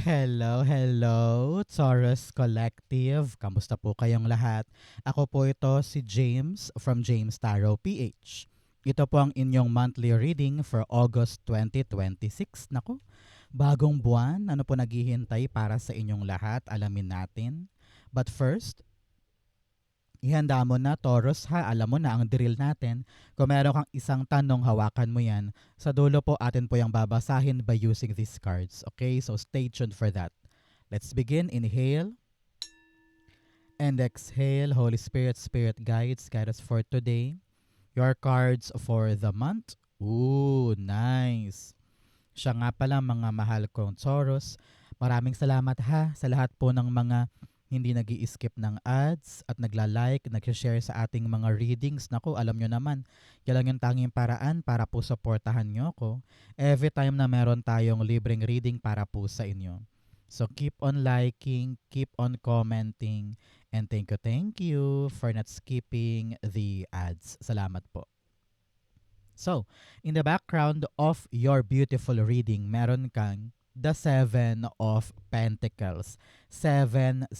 Hello, hello, Taurus Collective. Kamusta po kayong lahat? Ako po ito si James from James Tarot PH. Ito po ang inyong monthly reading for August 2026. Naku, bagong buwan. Ano po naghihintay para sa inyong lahat? Alamin natin. But first, ihanda mo na, Taurus ha. Alam mo na ang drill natin. Kung meron kang isang tanong, hawakan mo yan. Sa dulo po, atin po yung babasahin by using these cards. Okay? So stay tuned for that. Let's begin. Inhale and exhale. Holy Spirit, Spirit guides, guide us for today. Your cards for the month. Ooh, nice. Siya nga pala mga mahal kong Taurus. Maraming salamat ha sa lahat po ng mga hindi nag-i-skip ng ads at nagla-like, nag-share sa ating mga readings. Naku, alam nyo naman, yan lang yung tanging paraan para po supportahan nyo ko every time na meron tayong libreng reading para po sa inyo. So keep on liking, keep on commenting, and thank you for not skipping the ads. Salamat po. So, in the background of your beautiful reading, meron kang the Seven of Pentacles. 7-7.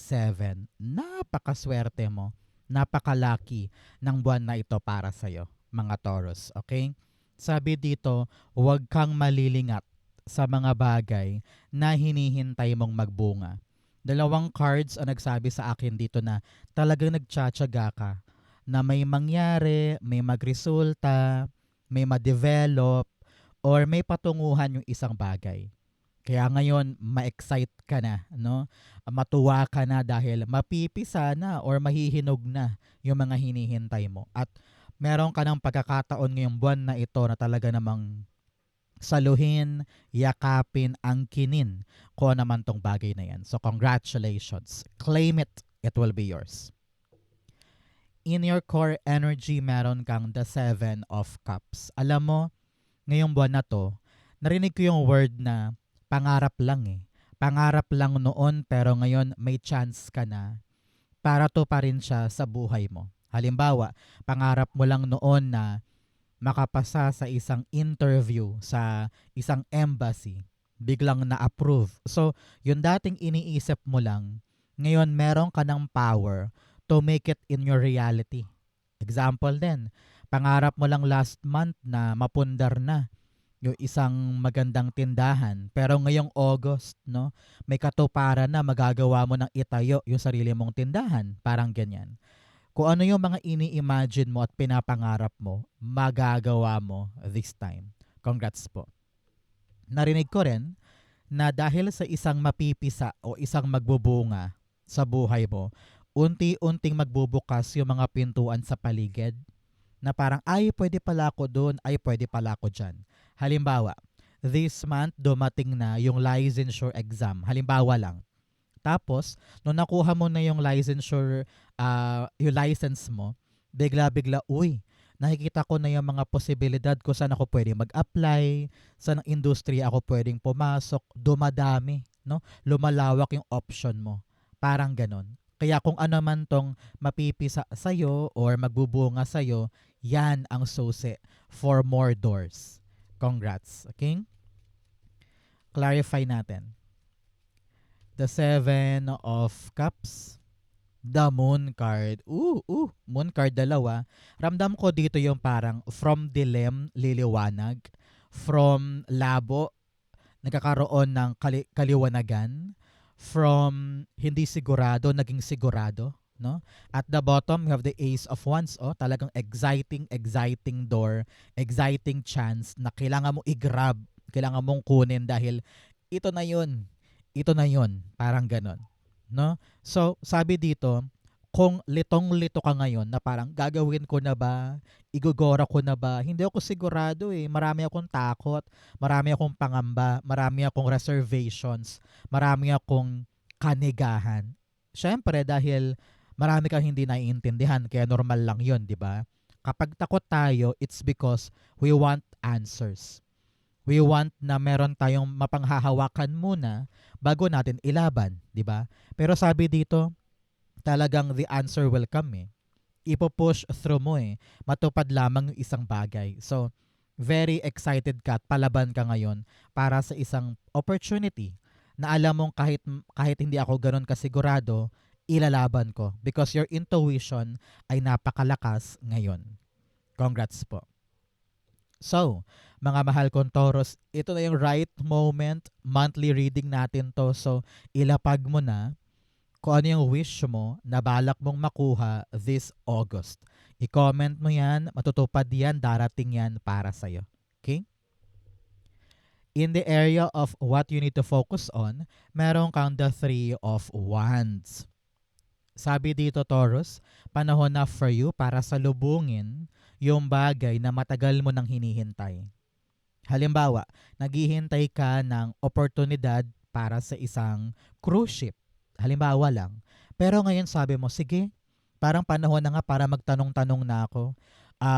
Napakaswerte mo. Napakalaki ng buwan na ito para sa'yo, mga Taurus. Okay? Sabi dito, huwag kang malilingat sa mga bagay na hinihintay mong magbunga. Dalawang cards ang nagsabi sa akin dito na talagang nagtsatsaga ka na may mangyari, may magresulta, may ma-develop, or may patunguhan yung isang bagay. Kaya ngayon, ma-excite ka na, no? Matuwa ka na dahil mapipisa na or mahihinog na yung mga hinihintay mo. At meron ka ng pagkakataon ngayong buwan na ito na talaga namang saluhin, yakapin, angkinin ko naman tong bagay na yan. So congratulations. Claim it. It will be yours. In your core energy, meron kang the Seven of Cups. Alam mo, ngayong buwan na to, narinig ko yung word na pangarap lang eh. Pangarap lang noon pero ngayon may chance ka na para to pa rin siya sa buhay mo. Halimbawa, pangarap mo lang noon na makapasa sa isang interview sa isang embassy, biglang na-approve. So, yung dating iniisip mo lang, ngayon meron ka ng power to make it in your reality. Example din, pangarap mo lang last month na mapundar na yung isang magandang tindahan. Pero ngayong August, no, may katuparan na magagawa mo ng itayo yung sarili mong tindahan. Parang ganyan. Kung ano yung mga ini-imagine mo at pinapangarap mo, magagawa mo this time. Congrats po. Narinig ko rin na dahil sa isang mapipisa o isang magbubunga sa buhay mo, unti-unting magbubukas yung mga pintuan sa paligid na parang, ay, pwede pala ako doon, ay, pwede pala ako dyan. Halimbawa, this month dumating na yung licensure exam. Halimbawa lang. Tapos, nung nakuha mo na yung licensure, yung license mo, bigla-bigla, uy, nakikita ko na yung mga posibilidad ko saan ako pwede mag-apply, saan industriya ako pwedeng pumasok, dumadami, no? Lumalawak yung option mo. Parang ganon. Kaya kung ano man tong mapipisa sa'yo or magbubunga sa'yo, yan ang susi for more doors. Congrats. Okay? Clarify natin. The Seven of Cups. The Moon card. Moon card dalawa. Ramdam ko dito yung parang from dilim, liliwanag. From labo, nagkakaroon ng kaliwanagan. From hindi sigurado, naging sigurado. No? At the bottom, you have the Ace of Wands. Oh, talagang exciting door, exciting chance na kailangan mo i-grab, kailangan mong kunin dahil ito na yun. Ito na yun. Parang ganon. No? So, sabi dito, kung litong-lito ka ngayon na parang gagawin ko na ba, igogora ko na ba, hindi ako sigurado eh. Marami akong takot, marami akong pangamba, marami akong reservations, marami akong kanigahan. Siyempre dahil marami kang hindi naiintindihan, kaya normal lang yun, di ba? Kapag takot tayo, it's because we want answers. We want na meron tayong mapanghahawakan muna bago natin ilaban, di ba? Pero sabi dito, talagang the answer will come eh. Ipo-push through mo eh. Matupad lamang yung isang bagay. So, very excited ka at palaban ka ngayon para sa isang opportunity na alam mong kahit hindi ako gano'n kasigurado, ilalaban ko because your intuition ay napakalakas ngayon. Congrats po. So, mga mahal kong Taurus, ito na yung right moment, monthly reading natin to. So, ilapag mo na kung ano yung wish mo na balak mong makuha this August. I-comment mo yan, matutupad yan, darating yan para sa'yo. Okay? In the area of what you need to focus on, meron kang the Three of Wands. Sabi dito, Taurus, panahon na for you para salubungin yung bagay na matagal mo nang hinihintay. Halimbawa, naghihintay ka ng oportunidad para sa isang cruise ship. Halimbawa lang. Pero ngayon sabi mo, sige, parang panahon na nga para magtanong-tanong na ako.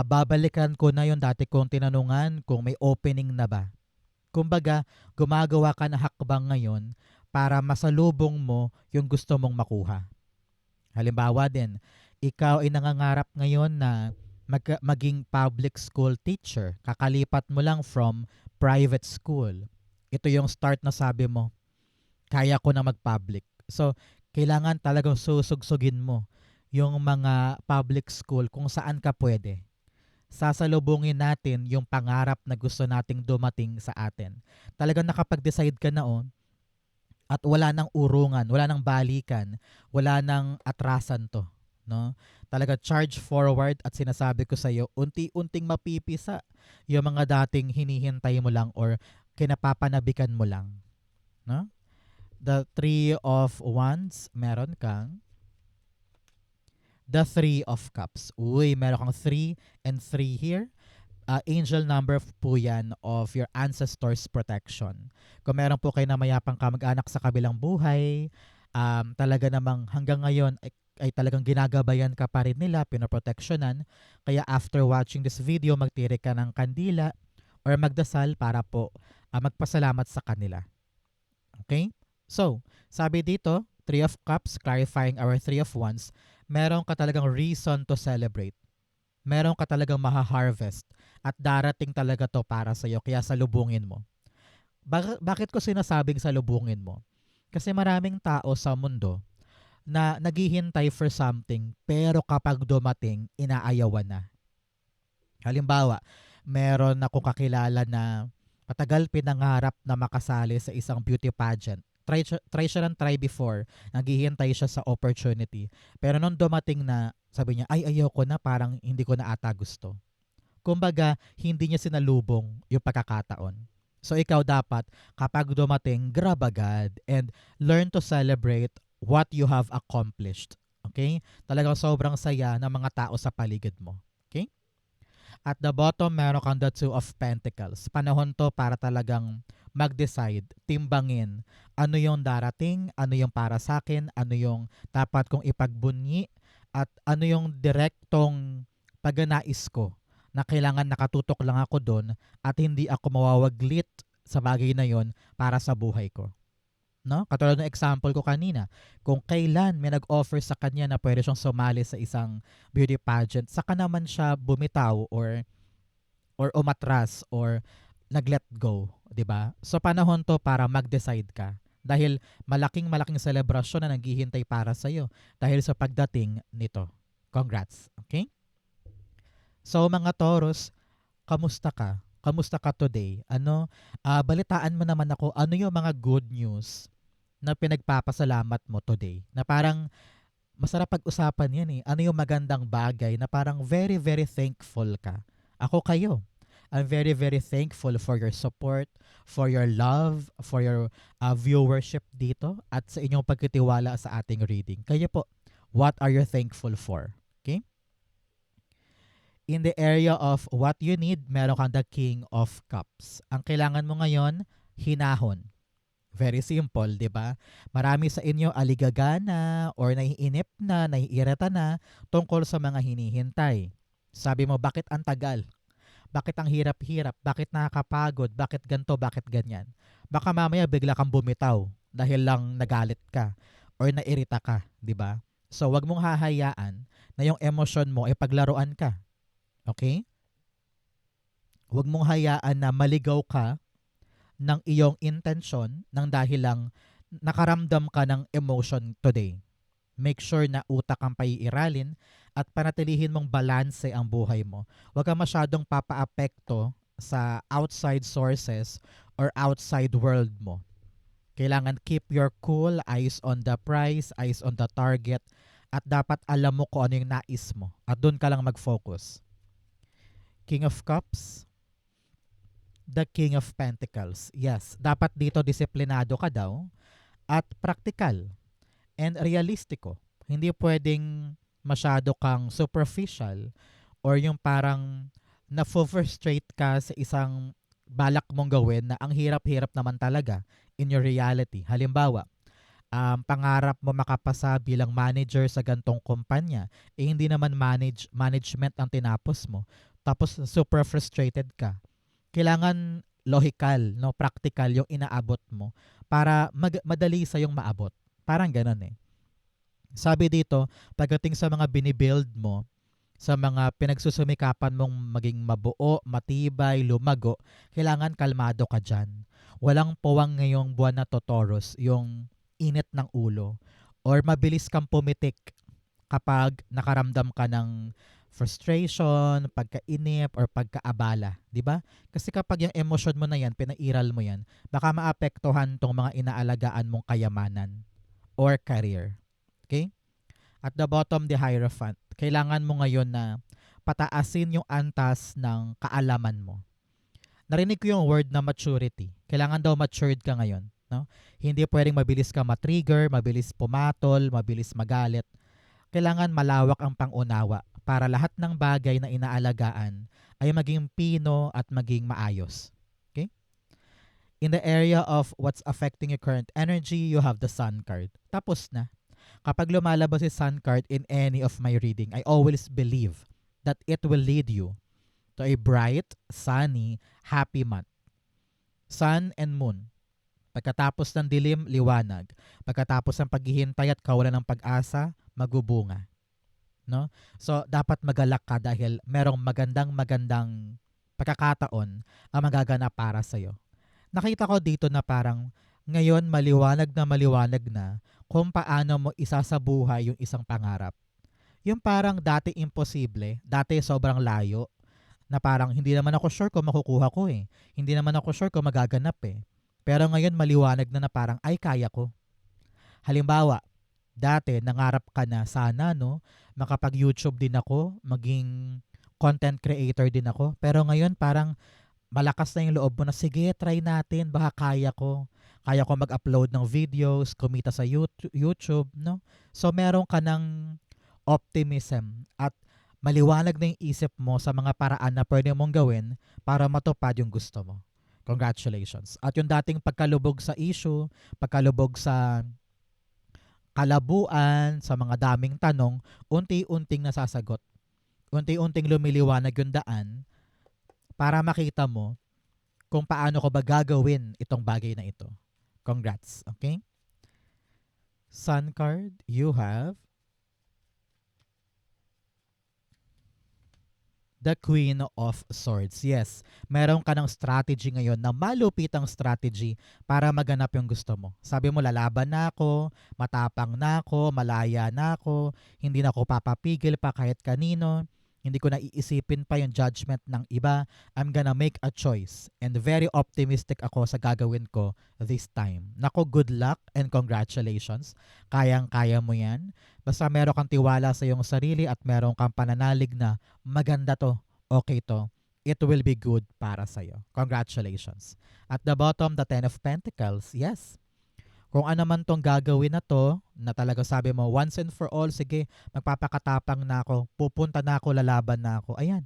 Babalikan ko na yung dati kong tinanungan kung may opening na ba. Kumbaga, gumagawa ka na hakbang ngayon para masalubong mo yung gusto mong makuha. Halimbawa din, ikaw ay nangangarap ngayon na maging public school teacher. Kakalipat mo lang from private school. Ito yung start na sabi mo, kaya ko na mag-public. So, kailangan talagang susugsugin mo yung mga public school kung saan ka pwede. Sasalubungin natin yung pangarap na gusto nating dumating sa atin. Talagang nakapag-decide ka na at wala nang urungan, wala nang balikan, wala nang atrasan to, no? Talaga charge forward at sinasabi ko sa iyo, unti-unting mapipisa yung mga dating hinihintay mo lang or kinapapanabikan mo lang, no? The Three of Wands, meron kang the Three of Cups. Uy, meron kang 3 and 3 here. Angel number po yan of your ancestors' protection. Kung meron po kayo na mayapang kamag-anak sa kabilang buhay, talaga namang hanggang ngayon ay talagang ginagabayan ka pa rin nila, pinoproteksyonan. Kaya after watching this video, magtiri ka ng kandila or magdasal para po magpasalamat sa kanila. Okay? So, sabi dito, Three of Cups, clarifying our Three of Wands, meron ka talagang reason to celebrate. Meron ka talagang maha-harvest at darating talaga to para sa'yo, kaya salubungin mo. Bakit ko sinasabing salubungin mo? Kasi maraming tao sa mundo na naghihintay for something pero kapag dumating, inaayawan na. Halimbawa, meron akong kakilala na matagal pinangarap na makasali sa isang beauty pageant. Try siya ng try before. Naghihintay siya sa opportunity. Pero nung dumating na, sabi niya, ay ayoko na, parang hindi ko na ata gusto. Kumbaga, hindi niya sinalubong yung pagkakataon. So ikaw dapat, kapag dumating, grab agad and learn to celebrate what you have accomplished. Okay? Talagang sobrang saya ng mga tao sa paligid mo. Okay? At the bottom, meron kang the Two of Pentacles. Panahon to para talagang mag-decide, timbangin ano yung darating, ano yung para sa akin, ano yung dapat kong ipagbunyi, at ano yung direktong pagnanais ko na kailangan nakatutok lang ako doon at hindi ako mawawaglit sa bagay na yon para sa buhay ko. No? Katulad ng example ko kanina, kung kailan may nag-offer sa kanya na pwede siyang sumali sa isang beauty pageant, saka naman siya bumitaw or umatras or nag-let go, 'di ba? So panahon 'to para mag-decide ka dahil malaking selebrasyon na naghihintay para sa iyo dahil sa pagdating nito. Congrats, okay? So mga Taurus, kamusta ka? Kamusta ka today? Balitaan mo naman ako, ano yung mga good news na pinagpapasalamat mo today? Na parang masarap pag-usapan yan eh. Ano yung magandang bagay na parang very, very thankful ka? Ako kayo. I'm very, very thankful for your support, for your love, for your viewership dito, at sa inyong pagkitiwala sa ating reading. Kayo po, what are you thankful for? Okay? In the area of what you need, meron kang the King of Cups. Ang kailangan mo ngayon, hinahon. Very simple, di ba? Marami sa inyo aligagana or naiinip na, naiirita na tungkol sa mga hinihintay. Sabi mo, bakit ang tagal? Bakit ang hirap-hirap? Bakit nakakapagod? Bakit ganto? Bakit ganyan? Baka mamaya bigla kang bumitaw dahil lang nagalit ka or nairita ka, di ba? So, wag mong hahayaan na yung emosyon mo ay paglaruan ka. Okay? Huwag mong hayaan na maligaw ka ng iyong intensyon nang dahil lang nakaramdam ka ng emotion today. Make sure na utak ang paiiralin at panatilihin mong balanse ang buhay mo. Huwag ka masyadong papaapekto sa outside sources or outside world mo. Kailangan keep your cool, eyes on the prize, eyes on the target, at dapat alam mo kung ano yung nais mo. At doon ka lang mag-focus. King of Cups, the King of Pentacles. Yes, dapat dito disiplinado ka daw at practical and realistiko. Hindi pwedeng masyado kang superficial or yung parang na-frustrate ka sa isang balak mong gawin na ang hirap-hirap naman talaga in your reality. Halimbawa, pangarap mo makapasa bilang manager sa gantong kumpanya, hindi naman management ang tinapos mo. Tapos super frustrated ka. Kailangan logical, no, practical yung inaabot mo para madali sa yung maabot. Parang ganun eh. Sabi dito, pagdating sa mga binibuild mo, sa mga pinagsusumikapan mong maging mabuo, matibay, lumago, kailangan kalmado ka dyan. Walang puwang ngayong buwan na to, Taurus, yung init ng ulo or mabilis kang pumitik kapag nakaramdam ka ng frustration, pagkainip, or pagkaabala. Di ba? Kasi kapag yung emosyon mo na yan, pinairal mo yan, baka maapektuhan tong mga inaalagaan mong kayamanan or career. Okay? At the bottom, the Hierophant. Kailangan mo ngayon na pataasin yung antas ng kaalaman mo. Narinig ko yung word na maturity. Kailangan daw matured ka ngayon. No? Hindi pwedeng mabilis ka matrigger, mabilis pumatol, mabilis magalit. Kailangan malawak ang pangunawa para lahat ng bagay na inaalagaan ay maging pino at maging maayos. Okay? In the area of what's affecting your current energy, you have the Sun card. Tapos na. Kapag lumalabas si Sun card in any of my reading, I always believe that it will lead you to a bright, sunny, happy month. Sun and Moon. Pagkatapos ng dilim, liwanag. Pagkatapos ng paghihintay at kawalan ng pag-asa, magubunga. No? So, dapat magalak ka dahil merong magandang pagkakataon ang magaganap para sa'yo. Nakita ko dito na parang ngayon maliwanag na kung paano mo isasabuhay yung isang pangarap. Yung parang dati imposible, dati sobrang layo, na parang hindi naman ako sure kung makukuha ko eh. Hindi naman ako sure kung magaganap eh. Pero ngayon maliwanag na parang ay kaya ko. Halimbawa, dati nangarap ka na sana no, makapag-YouTube din ako, maging content creator din ako. Pero ngayon parang malakas na yung loob mo na sige, try natin, baka kaya ko. Kaya ko mag-upload ng videos, kumita sa YouTube, no? So meron ka ng optimism at maliwanag na yung isip mo sa mga paraan na pwede mong gawin para matupad yung gusto mo. Congratulations. At yung dating pagkalubog sa issue, pagkalubog sa kalabuan, sa mga daming tanong, unti-unting nasasagot. Unti-unting lumiliwanag yung daan para makita mo kung paano ko ba gagawin itong bagay na ito. Congrats, okay? Sun card, you have the Queen of Swords. Yes, meron ka ng strategy ngayon na malupitang strategy para maganap yung gusto mo. Sabi mo, lalaban na ako, matapang na ako, malaya na ako, hindi na ako papapigil pa kahit kanino. Hindi ko na iisipin pa yung judgment ng iba. I'm gonna make a choice. And very optimistic ako sa gagawin ko this time. Nako, good luck and congratulations. Kayang-kaya mo yan. Basta meron kang tiwala sa iyong sarili at meron kang pananalig na maganda to, okay to, it will be good para sa'yo. Congratulations. At the bottom, the Ten of Pentacles. Yes. Kung ano man tong gagawin na to, na talaga sabi mo, once and for all, sige, magpapakatapang na ako, pupunta na ako, lalaban na ako. Ayan,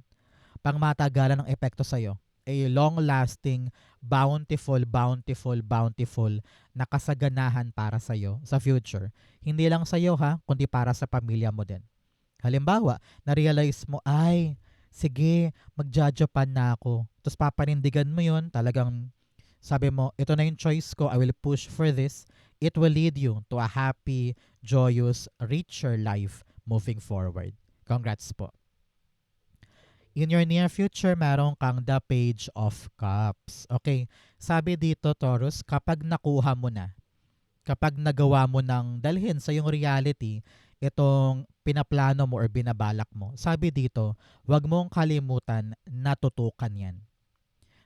pangmatagalan ng epekto sa'yo. A long-lasting, bountiful na kasaganahan para sa'yo sa future. Hindi lang sa'yo ha, kundi para sa pamilya mo din. Halimbawa, na-realize mo, ay, sige, mag-Japan na ako. Tapos papanindigan mo yun, talagang sabi mo, ito na yung choice ko, I will push for this. It will lead you to a happy, joyous, richer life moving forward. Congrats po. In your near future, meron kang the Page of Cups. Okay, sabi dito, Taurus, kapag nakuha mo na kapag nagawa mo ng dalhin sa yung reality itong pinaplano mo or binabalak mo, sabi dito, wag mong kalimutan na tutukan yan.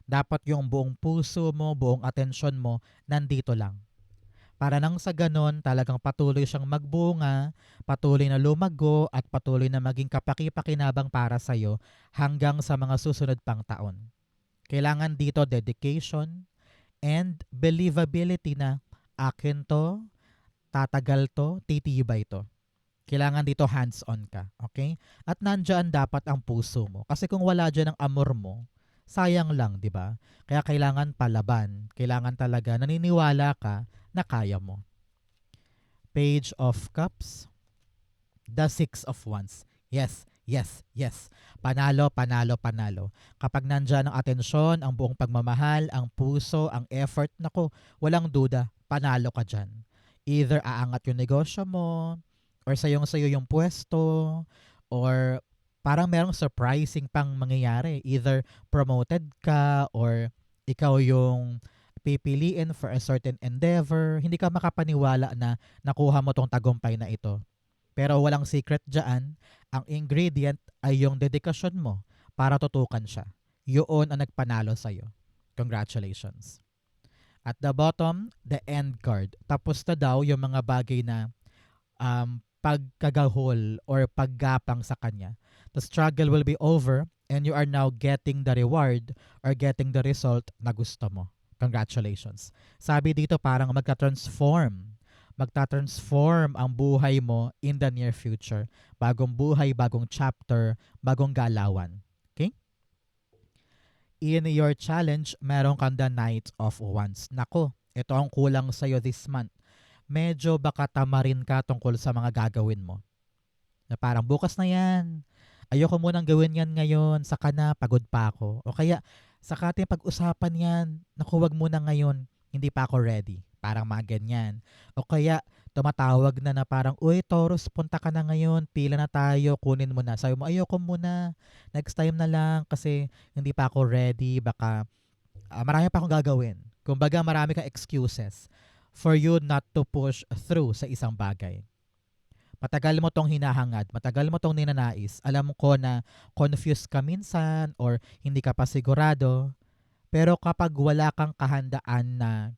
Dapat yung buong puso mo, buong atensyon mo, nandito lang. Para nang sa ganon, talagang patuloy siyang magbunga, patuloy na lumago, at patuloy na maging kapaki-pakinabang para sa'yo hanggang sa mga susunod pang taon. Kailangan dito dedication and believability na akin to, tatagal to, titibay to. Kailangan dito hands-on ka, okay? At nandyan dapat ang puso mo. Kasi kung wala dyan ang amor mo, sayang lang, di ba? Kaya kailangan palaban. Kailangan talaga naniniwala ka na kaya mo. Page of Cups, the Six of Wands. Yes, yes, yes. Panalo, panalo, panalo. Kapag nandyan ang atensyon, ang buong pagmamahal, ang puso, ang effort, nako, walang duda, panalo ka dyan. Either aangat yung negosyo mo, or sayong-sayo yung pwesto, or parang merong surprising pang mangyayari. Either promoted ka, or ikaw yung pipiliin for a certain endeavor. Hindi ka makapaniwala na nakuha mo tong tagumpay na ito. Pero walang secret dyan. Ang ingredient ay yung dedikasyon mo para tutukan siya. Yun ang nagpanalo sa'yo. Congratulations. At the bottom, the end card. Tapos na daw yung mga bagay na pagkagahol or paggapang sa kanya. The struggle will be over and you are now getting the reward or getting the result na gusto mo. Congratulations. Sabi dito parang magta-transform ang buhay mo in the near future. Bagong buhay, bagong chapter, bagong galawan. Okay? In your challenge, meron kang the Knight of Wands. Nako, ito ang kulang sa'yo this month. Medyo baka tamarin ka tungkol sa mga gagawin mo. Na parang bukas na yan. Ayoko munang gawin yan ngayon. Saka na, pagod pa ako. O kaya, saka ating pag-usapan yan. Naku, wag muna ngayon. Hindi pa ako ready. Parang mga ganyan. O kaya, tumatawag na parang, uy, Taurus, punta ka na ngayon. Pila na tayo. Kunin mo na. Sabi mo, ayoko muna. Next time na lang kasi hindi pa ako ready. Baka marami pa akong gagawin. Kumbaga, marami kang excuses for you not to push through sa isang bagay. Matagal mo tong hinahangad, matagal mo tong ninanais, alam ko na confused ka minsan or hindi ka pa sigurado, pero kapag wala kang kahandaan na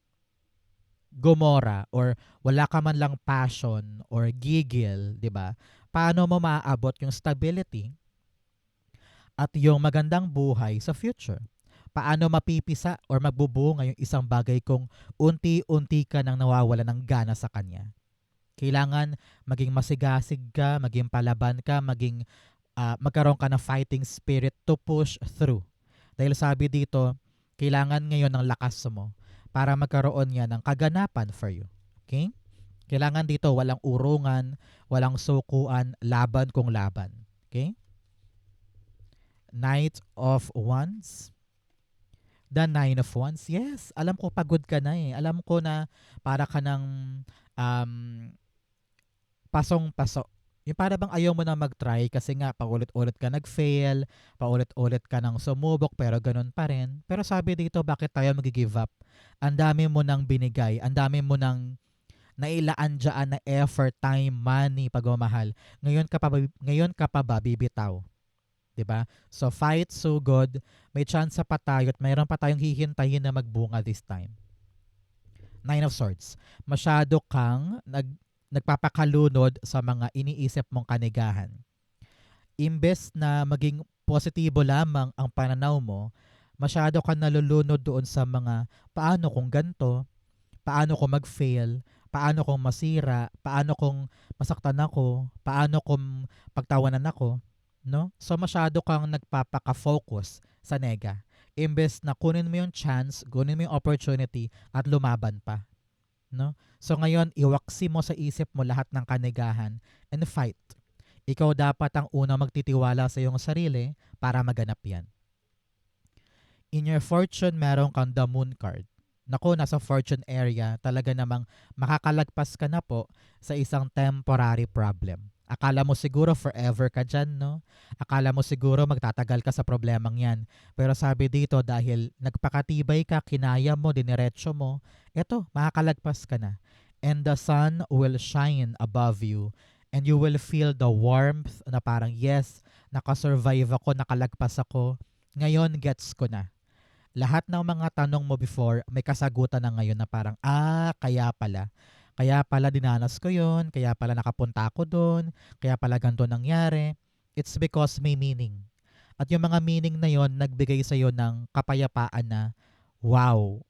gumora or wala ka man lang passion or gigil, di ba? Paano mo maaabot yung stability at yung magandang buhay sa future? Paano mapipisa or magbubunga yung isang bagay kung unti-unti ka nang nawawala ng gana sa kanya? Kailangan maging masigasig ka, maging palaban ka, magkaroon ka ng fighting spirit to push through. Dahil sabi dito, kailangan ngayon ng lakas mo para magkaroon yan ng kaganapan for you. Okay? Kailangan dito walang urungan, walang sukuan, laban kung laban. Okay? Knight of Wands. The Nine of Wands. Yes, alam ko pagod ka na eh. Alam ko na para ka ng pasong-paso. Yung para bang ayaw mo na mag-try kasi nga paulit-ulit ka nag-fail, paulit-ulit ka nang sumubok pero ganun pa rin. Pero sabi dito, bakit tayo mag-give up? Ang dami mo nang binigay, ang dami mo nang nailaan dyan na effort, time, money, pagmamahal. Ngayon ka pa ba bibitaw? 'Di ba? So fight so good, may chance pa tayo at mayroon pa tayong hihintayin na magbunga this time. Nine of Swords. Masyado kang nagpapakalunod sa mga iniisip mong kanigahan. Imbes na maging positibo lamang ang pananaw mo, masyado kang nalulunod doon sa mga paano kung ganto, paano kung mag-fail, paano kung masira, paano kung masaktan ako, paano kung pagtawanan ako. No? So masyado kang nagpapaka-focus sa nega. Imbes na kunin mo yung chance, kunin mo yung opportunity at lumaban pa. No? So ngayon, iwaksi mo sa isip mo lahat ng kanigahan and fight. Ikaw dapat ang unang magtitiwala sa iyong sarili para maganap yan. In your fortune, meron kang the moon card. Naku, nasa fortune area, talaga namang makakalagpas ka na po sa isang temporary problem. Akala mo siguro forever ka dyan, no? Akala mo siguro magtatagal ka sa problemang yan. Pero sabi dito, dahil nagpakatibay ka, kinaya mo, diniretso mo, eto, makakalagpas ka na. and the sun will shine above you and you will feel the warmth na parang yes, nakasurvive ako, nakalagpas ako. Ngayon, gets ko na. Lahat ng mga tanong mo before, may kasagutan na ngayon na parang, kaya pala. Kaya pala dinanas ko yun, kaya pala nakapunta ako doon, kaya pala ganito nangyari. It's because may meaning. At yung mga meaning na yon nagbigay sa'yo ng kapayapaan na, wow,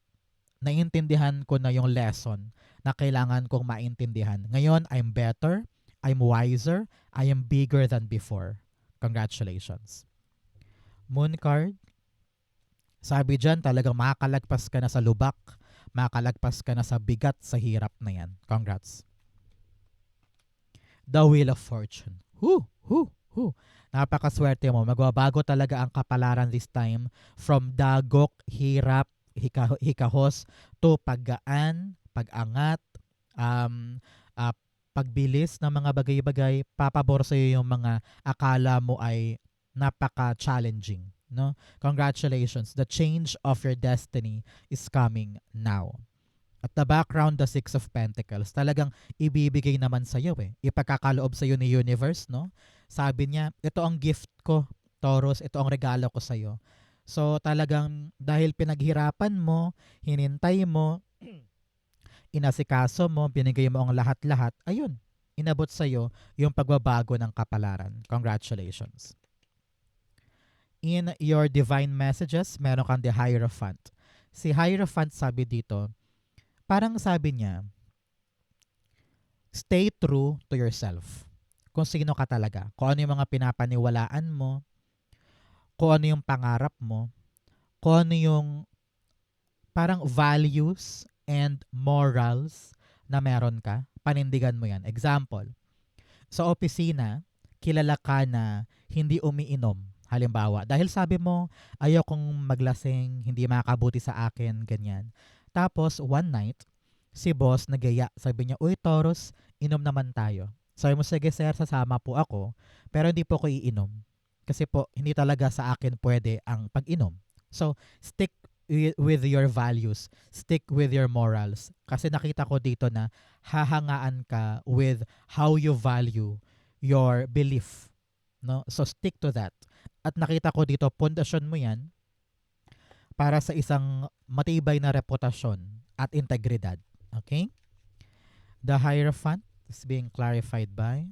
naiintindihan ko na yung lesson na kailangan kong maintindihan. Ngayon, I'm better, I'm wiser, I am bigger than before. Congratulations. Moon card. Sabi dyan, talagang makakalagpas ka na sa lubak, makakalagpas ka na sa bigat, sa hirap na yan. Congrats. The Wheel of Fortune. Napakaswerte mo. Magbabago talaga ang kapalaran this time from dagok, hirap, hikahos to paggaan, pagangat, pagbilis ng mga bagay-bagay. Papabor sa iyo yung mga akala mo ay napaka-challenging. No? Congratulations. The change of your destiny is coming now. At the background, the Six of Pentacles, talagang ibibigay naman sa iyo eh. Ipagkakaloob sa iyo ni Universe, no? Sabi niya, ito ang gift ko, Taurus, ito ang regalo ko sa iyo. So talagang dahil pinaghirapan mo, hinintay mo, inasikaso mo, binigay mo ang lahat-lahat, ayun, inabot sa iyo yung pagbabago ng kapalaran. Congratulations. In your divine messages, meron kang the Hierophant. Si Hierophant, sabi dito, parang sabi niya, stay true to yourself. Kung sino ka talaga. Kung ano yung mga pinapaniwalaan mo, kung ano yung pangarap mo, kung ano yung parang values and morals na meron ka, panindigan mo yan. Example, sa opisina, kilala ka na hindi umiinom. Halimbawa, dahil sabi mo, ayokong maglasing, hindi makakabuti sa akin, ganyan. Tapos, one night, si boss nagaya. Sabi niya, uy Taurus, inom naman tayo. Sabi mo, sige sir, sasama po ako, pero hindi po ko iinom. Kasi po, hindi talaga sa akin pwede ang pag-inom. So, stick with your values. Stick with your morals. Kasi nakita ko dito na hahangaan ka with how you value your belief. No? So, stick to that. At nakita ko dito, pundasyon mo yan para sa isang matibay na reputasyon at integridad. Okay? The Hierophant is being clarified by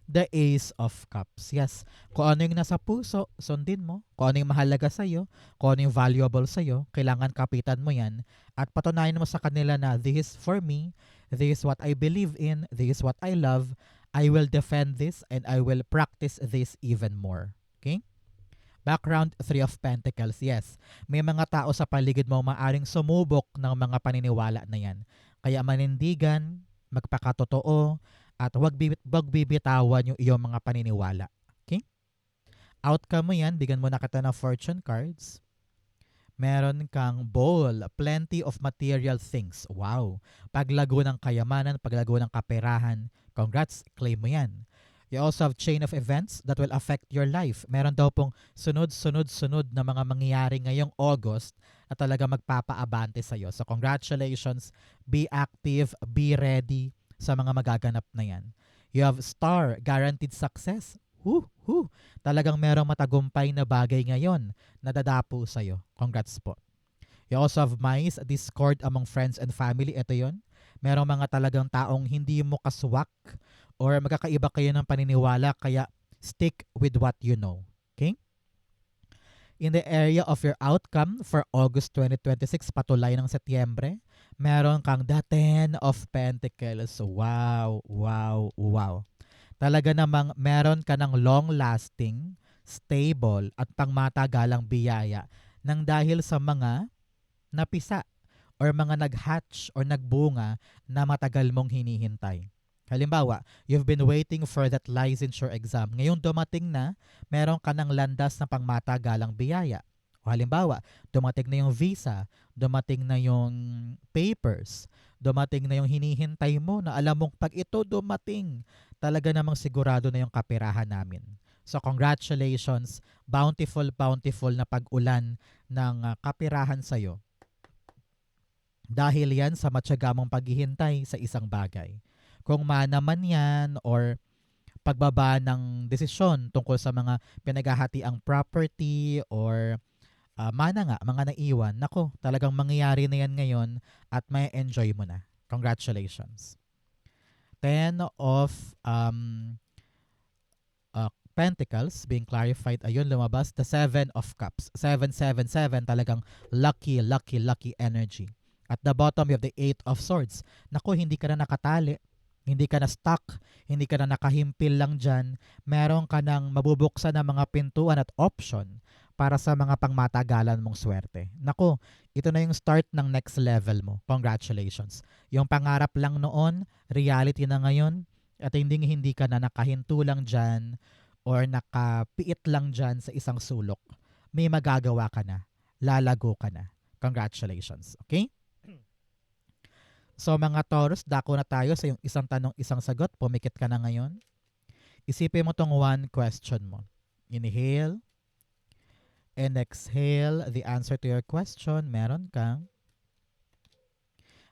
the Ace of Cups. Yes, kung ano yung nasa puso, sundin mo. Kung ano yung mahalaga sa'yo, kung ano yung valuable sa'yo, kailangan kapitan mo yan at patunayan mo sa kanila na this is for me, this is what I believe in, this is what I love, I will defend this and I will practice this even more. Okay? Background, Three of Pentacles. Yes, may mga tao sa paligid mo maaring sumubok ng mga paniniwala na yan. Kaya manindigan, magpakatotoo, at wag bibitawan yung iyong mga paniniwala. Okay? Outcome mo yan, bigyan mo na kita ng fortune cards. Meron kang bowl, plenty of material things. Wow. Paglago ng kayamanan, paglago ng kaperahan. Congrats, claim mo yan. You also have chain of events that will affect your life. Meron daw pong sunod-sunod-sunod na mga mangyayari ngayong August na talaga magpapaabante sa'yo. So congratulations, be active, be ready sa mga magaganap na yan. You have star, guaranteed success. Talagang merong matagumpay na bagay ngayon na dadapo sa'yo. Congrats po. You also have mice, discord among friends and family. Ito yon. Merong mga talagang taong hindi mo kaswak or magkakaiba kayo ng paniniwala kaya stick with what you know. Okay? In the area of your outcome for August 2026, patulay ng Setyembre, meron kang the Ten of Pentacles. Wow, wow, wow. Talaga namang meron ka ng long-lasting, stable at pangmatagalang biyaya nang dahil sa mga napisa or mga nag-hatch or nagbunga na matagal mong hinihintay. Halimbawa, you've been waiting for that licensure exam. Ngayong dumating na, meron ka ng landas na pangmatagalang biyaya. O halimbawa, dumating na yung visa, dumating na yung papers, dumating na yung hinihintay mo na alam mong pag ito dumating, talaga namang sigurado na yung kaperahan namin. So congratulations, bountiful na pag-ulan ng kaperahan sa'yo. Dahil yan sa matyaga mong paghihintay sa isang bagay. Kung mana man yan or pagbaba ng desisyon tungkol sa mga pinaghahatiang property or mana nga, mga naiwan, nako, talagang mangyayari na yan ngayon at may enjoy mo na. Congratulations. 10 of Pentacles being clarified. Ayun, lumabas. The 7 of Cups. 777, talagang lucky, lucky, lucky energy. At the bottom, you have the 8 of Swords. Naku, hindi ka na nakatali. Hindi ka na stuck. Hindi ka na nakahimpil lang dyan. Meron ka nang mabubuksan ng mga pintuan at option para sa mga pangmatagalan mong swerte. Naku, ito na yung start ng next level mo. Congratulations. Yung pangarap lang noon, reality na ngayon, at hindi ka na nakahinto lang dyan or nakapiit lang dyan sa isang sulok. May magagawa ka na. Lalago ka na. Congratulations. Okay? So mga Taurus, dako na tayo sa yung isang tanong, isang sagot. Pumikit ka na ngayon. Isipin mo tong one question mo. Inhale and exhale the answer to your question. Meron kang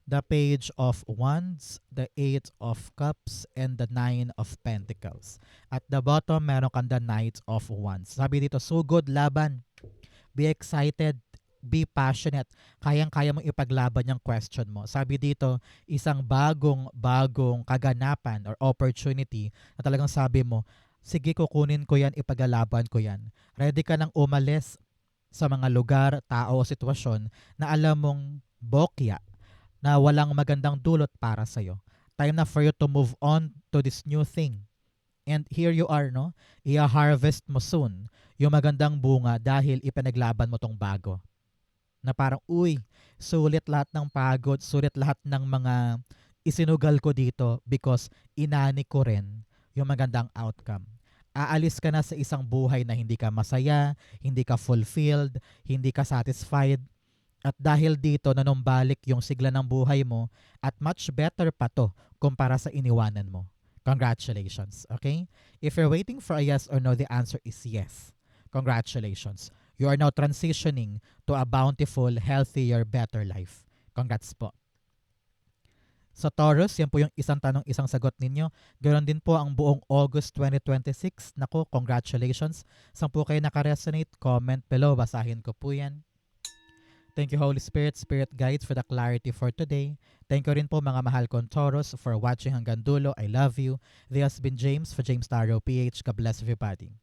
the Page of Wands, the 8 of Cups, and the 9 of Pentacles. At the bottom, meron kang the Knight of Wands. Sabi dito, sugod, laban. Be excited. Be passionate. Kayang-kaya mong ipaglaban yung question mo. Sabi dito, isang bagong kaganapan or opportunity na talagang sabi mo, sige, kukunin ko yan, ipaglalaban ko yan. Ready ka nang umalis sa mga lugar, tao o sitwasyon na alam mong bokya, na walang magandang dulot para sa'yo. Time na for you to move on to this new thing. And here you are, no? I-harvest mo soon yung magandang bunga dahil ipinaglaban mo tong bago. Na parang, uy, sulit lahat ng pagod, sulit lahat ng mga isinugal ko dito because inani ko rin yung magandang outcome. Aalis ka na sa isang buhay na hindi ka masaya, hindi ka fulfilled, hindi ka satisfied. At dahil dito, nanumbalik yung sigla ng buhay mo at much better pa to kumpara sa iniwanan mo. Congratulations, okay? If you're waiting for a yes or no, the answer is yes. Congratulations. You are now transitioning to a bountiful, healthier, better life. Congrats po. Sa Taurus, yan po yung isang tanong, isang sagot ninyo. Ganon din po ang buong August 2026. Naku, congratulations. Saan po kayo nakaresonate? Comment below. Basahin ko po yan. Thank you, Holy Spirit, Spirit Guides, for the clarity for today. Thank you rin po mga mahal kong Taurus for watching hanggang dulo. I love you. This has been James for James Tarot PH. God bless everybody.